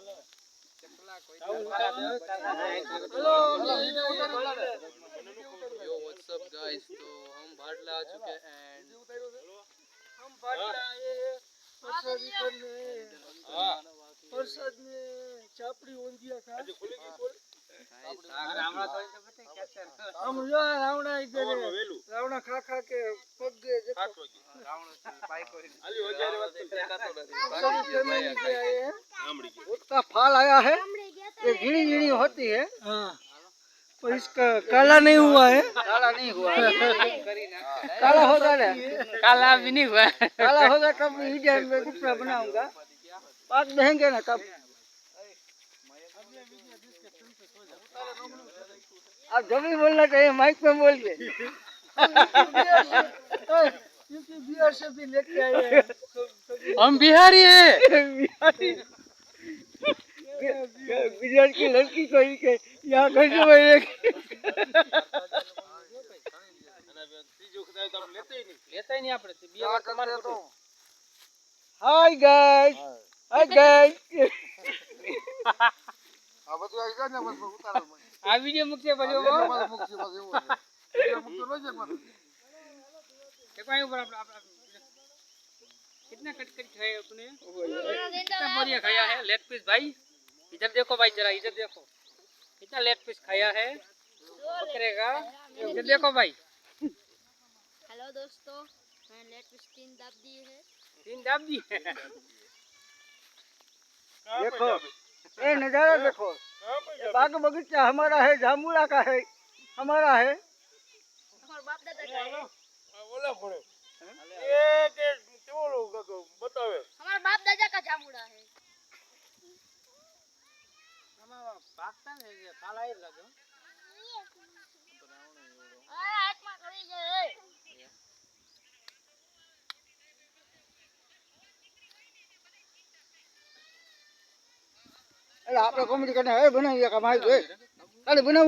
यो WhatsApp guys, तो हम भाटला आ चुके एंड हम भाटला आए हैं प्रसादी करने। प्रसाद में चापड़ी ओंधिया खा हम जो रावणा इधर रावणा खा खा के पग गए। देखो उसका फल आया है, ये झीणी झीणी होती है। हाँ, पर इसका काला नहीं हुआ है। काला नहीं हुआ है। काला होगा ना? काला भी नहीं हुआ। काला होगा तब इधर में दूसरा बनाऊंगा। पाक देंगे ना तब। आप जब भी बोलना चाहिए माइक में बोलिए। बिहार से भी लेके आए हैं। हम बिहारी हैं। बिहारी गुजरात की लड़की को ही के यहाँ कैसे बोले? Hi guys, hi guys. आ वीडियो मुक्ति बजो कितना कट कट खाया अपने? कितना बढ़िया खाया है लेग पीस भाई। इधर देखो भाई, जरा इधर देखो कितना लेग पीस खाया है बकरे का। इधर देखो भाई। हेलो दोस्तों, मैंने लेग पीस 3 दाब दिए है। 3 दाब दिए। देखो ये नजारा देखो, ये बाग बगीचा हमारा है, जामुला का है, हमारा है। हमारे बाप दादा का है। बोला पड़े ये के क्यों लोग को बतावे? हमारे बाप दादा का जामुड़ा है। हमारा पाकता है ये काला ही लगे। हाथ में करी गए। अरे आप लोग कॉमेडी करना है, बनाइए कमाई दे। अरे बनाओ।